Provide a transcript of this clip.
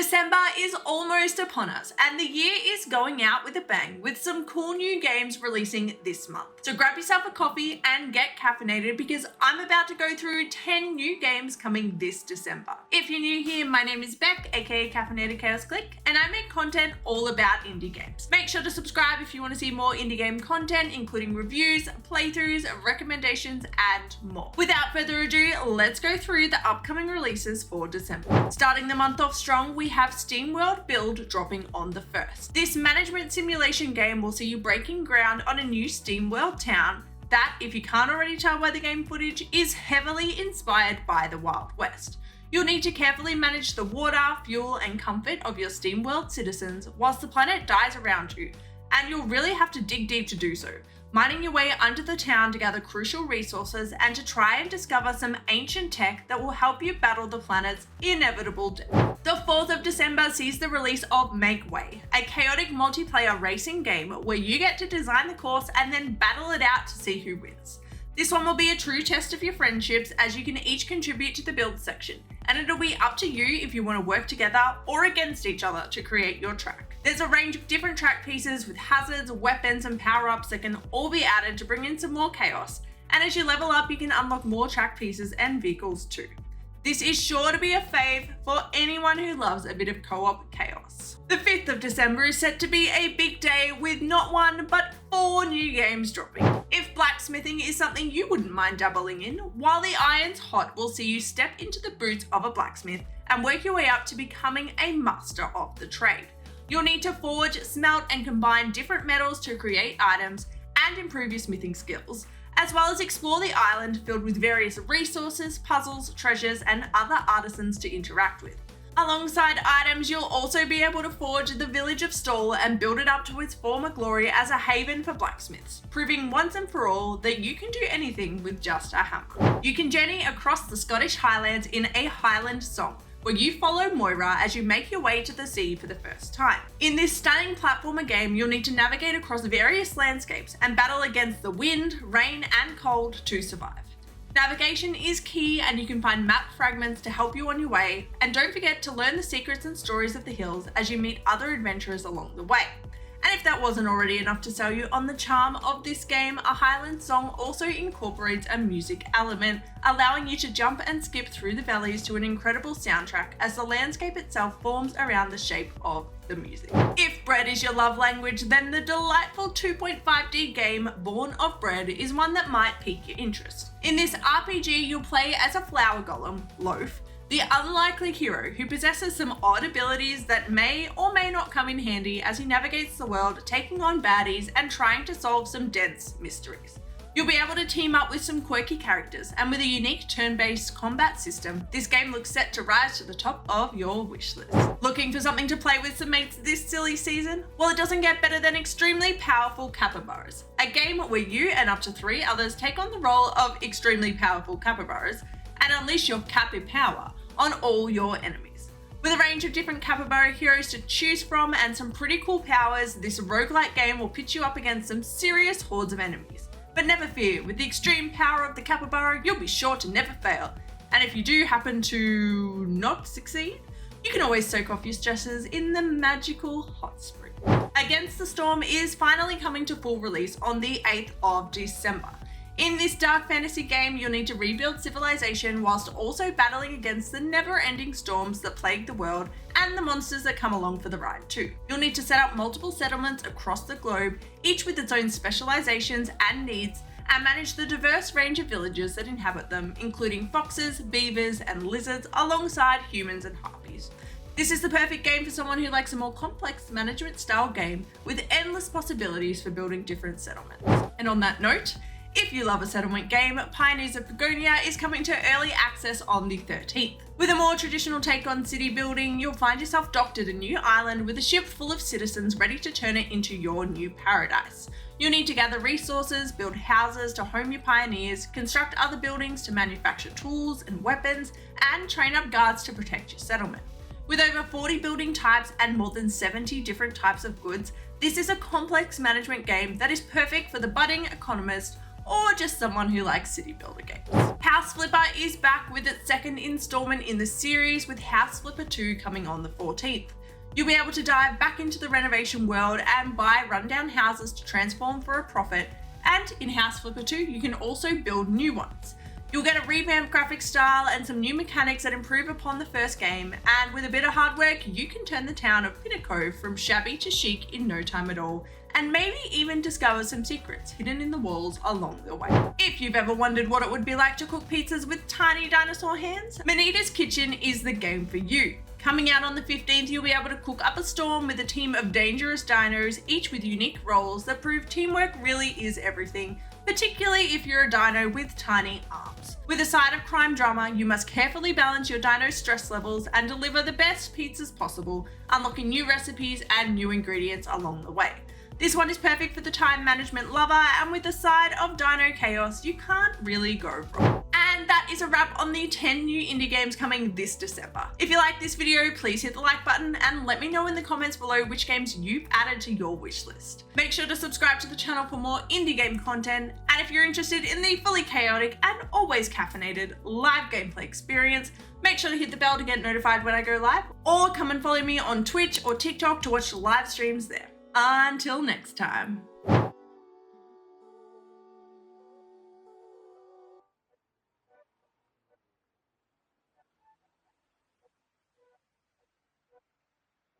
December is almost upon us, and the year is going out with a bang with some cool new games releasing this month. So grab yourself a coffee and get caffeinated because I'm about to go through 10 new games coming this December. If you're new here, my name is Beck, aka Caffeinated Chaos Click, and I make content all about indie games. Make sure to subscribe if you want to see more indie game content, including reviews, playthroughs, recommendations, and more. Without further ado, let's go through the upcoming releases for December. Starting the month off strong, we have Steamworld Build dropping on the 1st. This management simulation game will see you breaking ground on a new Steamworld town that, if you can't already tell by the game footage, is heavily inspired by the Wild West. You'll need to carefully manage the water, fuel, and comfort of your Steamworld citizens whilst the planet dies around you, and you'll really have to dig deep to do so, mining your way under the town to gather crucial resources and to try and discover some ancient tech that will help you battle the planet's inevitable death. The 4th of December sees the release of Make Way, a chaotic multiplayer racing game where you get to design the course and then battle it out to see who wins. This one will be a true test of your friendships as you can each contribute to the build section, and it'll be up to you if you want to work together or against each other to create your track. There's a range of different track pieces with hazards, weapons, and power-ups that can all be added to bring in some more chaos, and as you level up you can unlock more track pieces and vehicles too. This is sure to be a fave for anyone who loves a bit of co-op chaos. The 5th of December is set to be a big day with not one but 4 new games dropping. If blacksmithing is something you wouldn't mind dabbling in, While the Iron's Hot will see you step into the boots of a blacksmith and work your way up to becoming a master of the trade. You'll need to forge, smelt, and combine different metals to create items and improve your smithing skills, as well as explore the island filled with various resources, puzzles, treasures, and other artisans to interact with. Alongside items, you'll also be able to forge the village of Stall and build it up to its former glory as a haven for blacksmiths, proving once and for all that you can do anything with just a hammer. You can journey across the Scottish Highlands in a Highland Song, where you follow Moira as you make your way to the sea for the first time. In this stunning platformer game, you'll need to navigate across various landscapes and battle against the wind, rain, and cold to survive. Navigation is key and you can find map fragments to help you on your way, and don't forget to learn the secrets and stories of the hills as you meet other adventurers along the way. And if that wasn't already enough to sell you on the charm of this game, a Highland Song also incorporates a music element, allowing you to jump and skip through the valleys to an incredible soundtrack as the landscape itself forms around the shape of the music. If bread is your love language, then the delightful 2.5D game Born of Bread is one that might pique your interest. In this RPG, you'll play as a flour golem, Loaf, the unlikely hero who possesses some odd abilities that may or may not come in handy as he navigates the world, taking on baddies and trying to solve some dense mysteries. You'll be able to team up with some quirky characters, and with a unique turn-based combat system, this game looks set to rise to the top of your wish list. Looking for something to play with some mates this silly season? Well, it doesn't get better than extremely powerful Capybaras, a game where you and up to 3 others take on the role of extremely powerful Capybaras and unleash your Cappy power on all your enemies. With a range of different Capybara heroes to choose from and some pretty cool powers, this roguelike game will pitch you up against some serious hordes of enemies. But never fear, with the extreme power of the Capybara, you'll be sure to never fail. And if you do happen to not succeed, you can always soak off your stresses in the magical hot spring. Against the Storm is finally coming to full release on the 8th of December. In this dark fantasy game, you'll need to rebuild civilization whilst also battling against the never-ending storms that plague the world and the monsters that come along for the ride too. You'll need to set up multiple settlements across the globe, each with its own specializations and needs, and manage the diverse range of villages that inhabit them, including foxes, beavers, and lizards, alongside humans and harpies. This is the perfect game for someone who likes a more complex management style game with endless possibilities for building different settlements. And on that note, if you love a settlement game, Pioneers of Pagonia is coming to early access on the 13th. With a more traditional take on city building, you'll find yourself docked at a new island with a ship full of citizens ready to turn it into your new paradise. You'll need to gather resources, build houses to home your pioneers, construct other buildings to manufacture tools and weapons, and train up guards to protect your settlement. With over 40 building types and more than 70 different types of goods, this is a complex management game that is perfect for the budding economist or just someone who likes city builder games. House Flipper is back with its second installment in the series, with House Flipper 2 coming on the 14th. You'll be able to dive back into the renovation world and buy rundown houses to transform for a profit, and in House Flipper 2 you can also build new ones. You'll get a revamped graphic style and some new mechanics that improve upon the first game, and with a bit of hard work you can turn the town of Pinner Cove from shabby to chic in no time at all, and maybe even discover some secrets hidden in the walls along the way. If you've ever wondered what it would be like to cook pizzas with tiny dinosaur hands, Manita's Kitchen is the game for you. Coming out on the 15th, you'll be able to cook up a storm with a team of dangerous dinos, each with unique roles that prove teamwork really is everything, particularly if you're a dino with tiny arms. With a side of crime drama, you must carefully balance your dino's stress levels and deliver the best pizzas possible, unlocking new recipes and new ingredients along the way. This one is perfect for the time management lover, and with a side of dino chaos, you can't really go wrong. And that is a wrap on the 10 new indie games coming this December. If you like this video, please hit the like button and let me know in the comments below which games you've added to your wish list. Make sure to subscribe to the channel for more indie game content, and if you're interested in the fully chaotic and always caffeinated live gameplay experience, make sure to hit the bell to get notified when I go live, or come and follow me on Twitch or TikTok to watch live streams there. Until next time.